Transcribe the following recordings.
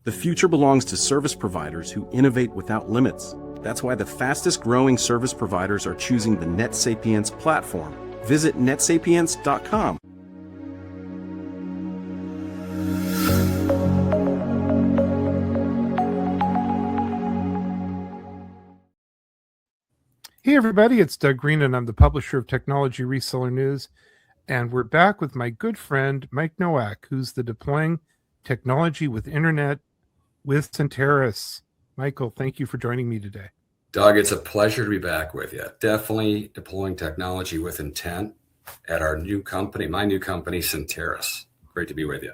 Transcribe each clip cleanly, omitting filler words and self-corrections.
The future belongs to service providers who innovate without limits. That's why the fastest growing service providers are choosing the NetSapiens platform. Visit netsapiens.com. Hey everybody, it's Doug Green and I'm the publisher of Technology Reseller News, and we're back with my good friend Mike Nowak, who's the Deploying Technology with Internet with Centaris. Michael, thank you for joining me today. Doug, it's a pleasure to be back with you. Definitely deploying technology with intent at our new company, my new company, Centaris. Great to be with you.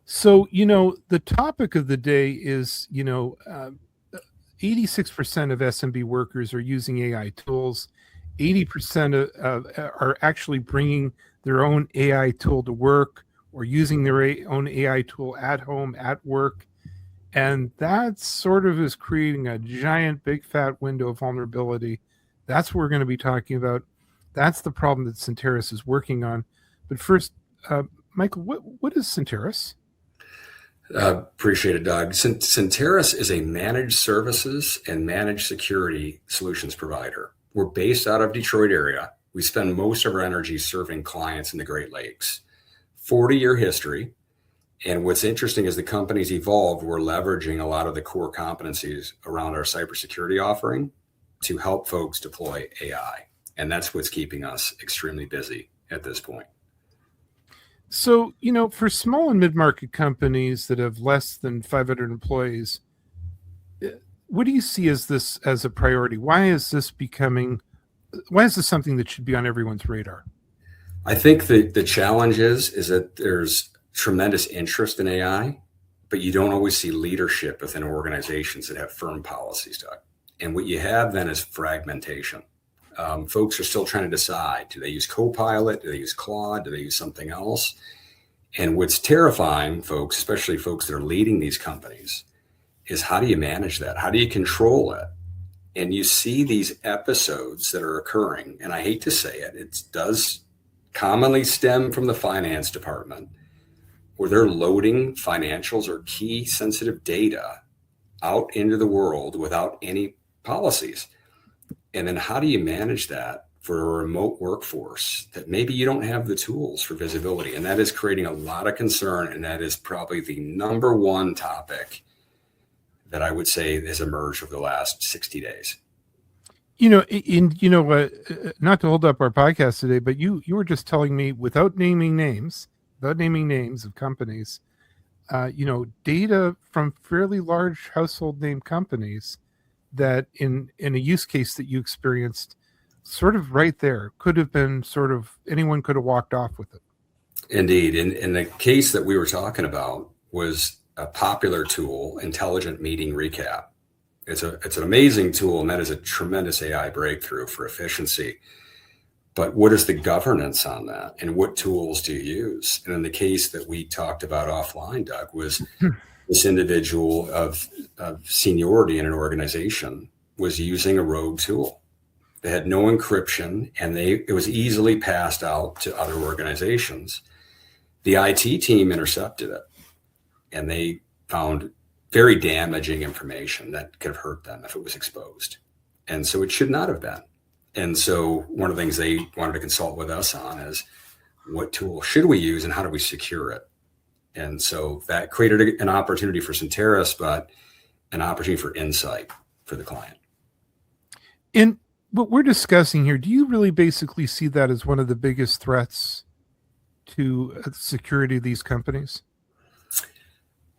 So, the topic of the day is, 86% of SMB workers are using AI tools. 80% are actually bringing their own AI tool to work or using their own AI tool at home, at work. And that sort of is creating a giant, big, fat window of vulnerability. That's what we're going to be talking about. That's the problem that Centaris is working on. But first, Michael, what is Centaris? Appreciate it, Doug. Centaris is a managed services and managed security solutions provider. We're based out of Detroit area. We spend most of our energy serving clients in the Great Lakes. 40-year history. And what's interesting is the company's evolved. We're leveraging a lot of the core competencies around our cybersecurity offering to help folks deploy AI. And that's what's keeping us extremely busy at this point. So, for small and mid-market companies that have less than 500 employees, what do you see as a priority? Why is this something that should be on everyone's radar? I think the challenge is that there's tremendous interest in AI, but you don't always see leadership within organizations that have firm policies, Doug. And what you have then is fragmentation. Folks are still trying to decide, do they use Copilot? Do they use Claude? Do they use something else? And what's terrifying folks, especially folks that are leading these companies, is how do you manage that? How do you control it? And you see these episodes that are occurring, and I hate to say it, it does commonly stem from the finance department, where they're loading financials or key sensitive data out into the world without any policies. And then how do you manage that for a remote workforce that maybe you don't have the tools for visibility? And that is creating a lot of concern. And that is probably the number one topic that I would say has emerged over the last 60 days. Not to hold up our podcast today, but you were just telling me without naming names of companies, data from fairly large household name companies that in a use case that you experienced sort of right there could have been anyone could have walked off with it. Indeed. In the case that we were talking about was a popular tool, Intelligent Meeting Recap. It's an amazing tool, and that is a tremendous AI breakthrough for efficiency. But what is the governance on that, and what tools do you use? And in the case that we talked about offline, Doug, was this individual of seniority in an organization was using a rogue tool. They had no encryption, and it was easily passed out to other organizations. The IT team intercepted it, and they found very damaging information that could have hurt them if it was exposed. And so it should not have been. And so one of the things they wanted to consult with us on is what tool should we use and how do we secure it? And so that created an opportunity for Centaris, but an opportunity for insight for the client. In what we're discussing here, do you really basically see that as one of the biggest threats to security of these companies?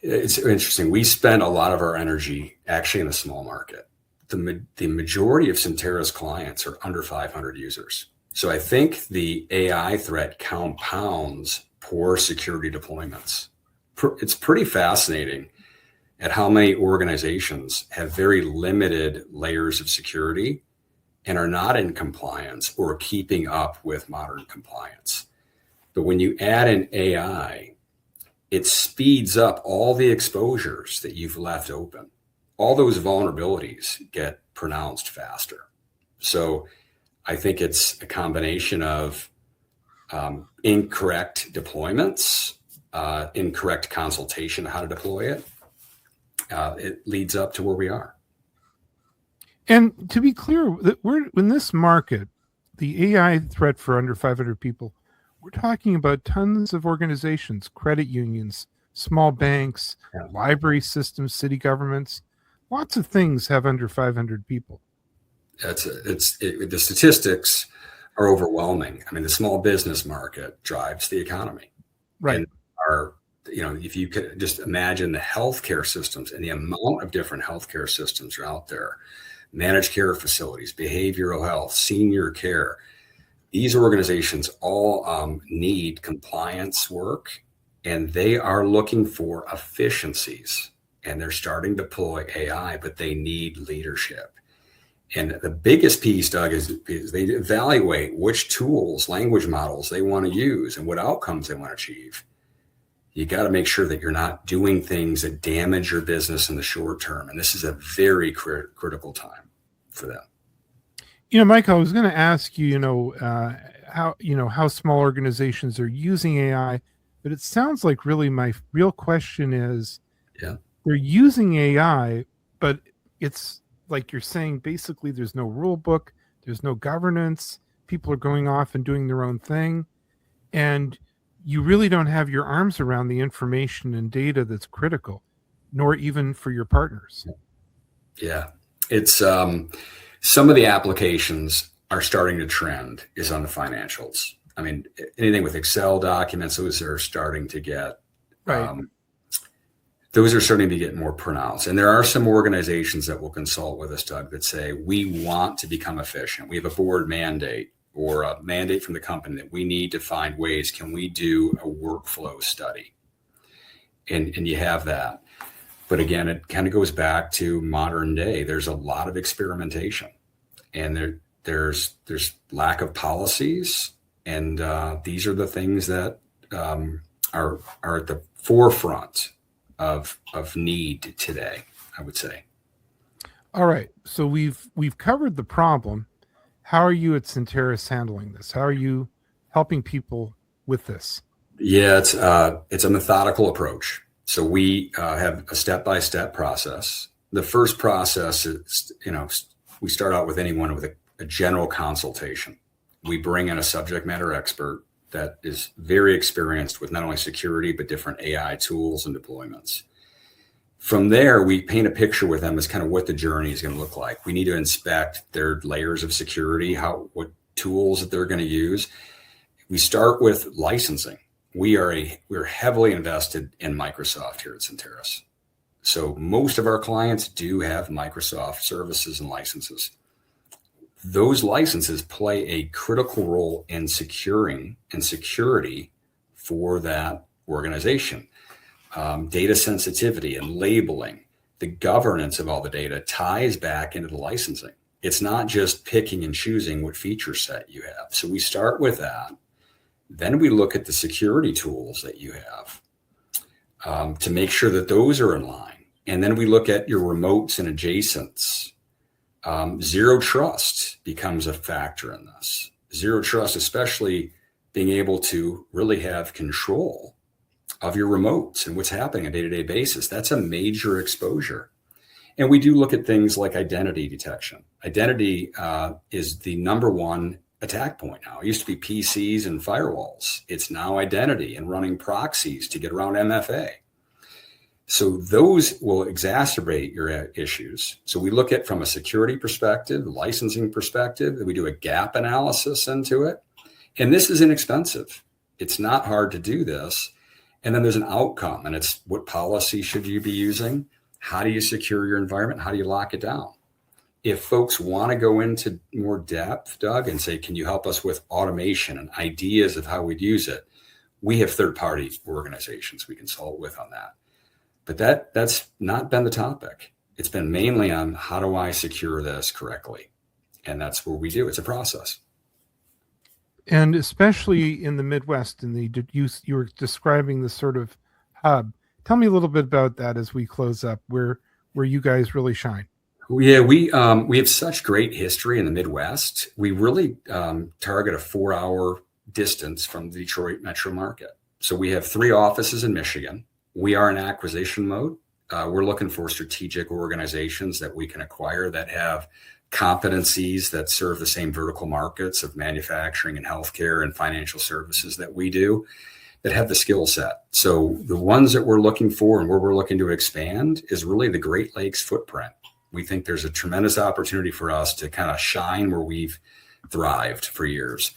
It's interesting. We spend a lot of our energy actually in the small market. The majority of Centaris clients are under 500 users. So I think the AI threat compounds poor security deployments. It's pretty fascinating at how many organizations have very limited layers of security and are not in compliance or keeping up with modern compliance. But when you add in AI, it speeds up all the exposures that you've left open. All those vulnerabilities get pronounced faster. So I think it's a combination of incorrect deployments, incorrect consultation on how to deploy it, it leads up to where we are. And to be clear, that we're in this market, the AI threat for under 500 people, we're talking about tons of organizations, credit unions, small banks, Yeah. library systems, city governments. Lots of things have under 500 people. The statistics are overwhelming. I mean, the small business market drives the economy. Right. And if you could just imagine the healthcare systems and the amount of different healthcare systems are out there, managed care facilities, behavioral health, senior care, these organizations all need compliance work, and they are looking for efficiencies, and they're starting to deploy AI, but they need leadership. And the biggest piece, Doug, is they evaluate which tools, language models they want to use and what outcomes they want to achieve. You got to make sure that you're not doing things that damage your business in the short term. And this is a very critical time for them. Michael, I was going to ask you, how small organizations are using AI, but it sounds like really my real question is, they're using AI, but it's like you're saying, basically there's no rule book, there's no governance, people are going off and doing their own thing, and you really don't have your arms around the information and data that's critical, nor even for your partners. Yeah, it's some of the applications are starting to trend is on the financials. I mean, anything with Excel documents, those are starting to get more pronounced. And there are some organizations that will consult with us, Doug, that say, we want to become efficient. We have a board mandate or a mandate from the company that we need to find ways, can we do a workflow study? And you have that. But again, it kind of goes back to modern day. There's a lot of experimentation, and there's lack of policies. And these are the things that are at the forefront of need today, I would say. All right. So we've covered the problem. How are you at Centaris handling this? How are you helping people with this? Yeah, it's a methodical approach. So we have a step-by-step process. The first process is, we start out with anyone with a general consultation. We bring in a subject matter expert that is very experienced with not only security, but different AI tools and deployments. From there, we paint a picture with them as kind of what the journey is going to look like. We need to inspect their layers of security, what tools that they're going to use. We start with licensing. We're heavily invested in Microsoft here at Centaris. So most of our clients do have Microsoft services and licenses. Those licenses play a critical role in securing and security for that organization. Data sensitivity and labeling, the governance of all the data ties back into the licensing. It's not just picking and choosing what feature set you have. So we start with that. Then we look at the security tools that you have to make sure that those are in line. And then we look at your remotes and adjacents. Zero trust becomes a factor in this. Zero trust, especially being able to really have control of your remotes and what's happening on a day-to-day basis. That's a major exposure. And we do look at things like identity detection. Identity is the number one attack point now. It used to be PCs and firewalls. It's now identity and running proxies to get around MFA. So those will exacerbate your issues. So we look at from a security perspective, licensing perspective, we do a gap analysis into it. And this is inexpensive. It's not hard to do this. And then there's an outcome, and it's what policy should you be using? How do you secure your environment? How do you lock it down? If folks want to go into more depth, Doug, and say, can you help us with automation and ideas of how we'd use it? We have third-party organizations we consult with on that. But that's not been the topic. It's been mainly on how do I secure this correctly? And that's what we do. It's a process. And especially in the Midwest, and you were describing the sort of hub. Tell me a little bit about that as we close up, where you guys really shine. Yeah, we have such great history in the Midwest. We really target a 4-hour distance from the Detroit metro market. So we have 3 offices in Michigan. We are in acquisition mode, We're looking for strategic organizations that we can acquire that have competencies that serve the same vertical markets of manufacturing and healthcare and financial services that we do, that have the skill set. So the ones that we're looking for and where we're looking to expand is really the Great Lakes footprint. We think there's a tremendous opportunity for us to kind of shine where we've thrived for years.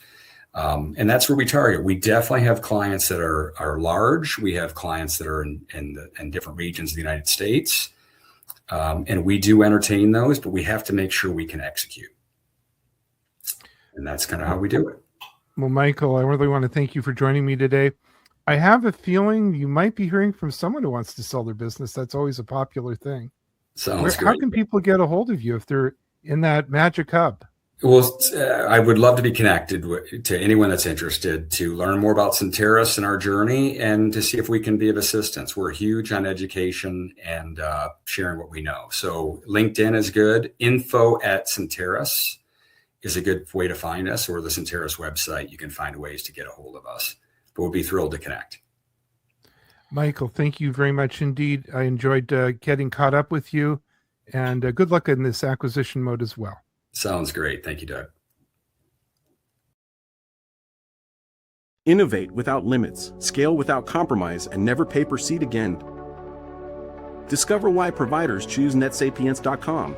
And that's where we target. We definitely have clients that are large. We have clients that are in different regions of the United States. And we do entertain those, but we have to make sure we can execute. And that's kind of how we do it. Well, Michael, I really want to thank you for joining me today. I have a feeling you might be hearing from someone who wants to sell their business. That's always a popular thing. Sounds great. How can people get a hold of you if they're in that magic hub? Well, I would love to be connected to anyone that's interested to learn more about Centaris and our journey and to see if we can be of assistance. We're huge on education and sharing what we know. So LinkedIn is good. info@Centaris is a good way to find us, or the Centaris website. You can find ways to get a hold of us, but we'll be thrilled to connect. Michael, thank you very much indeed. I enjoyed getting caught up with you, and good luck in this acquisition mode as well. Sounds great. Thank you, Doug. Innovate without limits, scale without compromise, and never pay per seat again. Discover why providers choose netsapiens.com.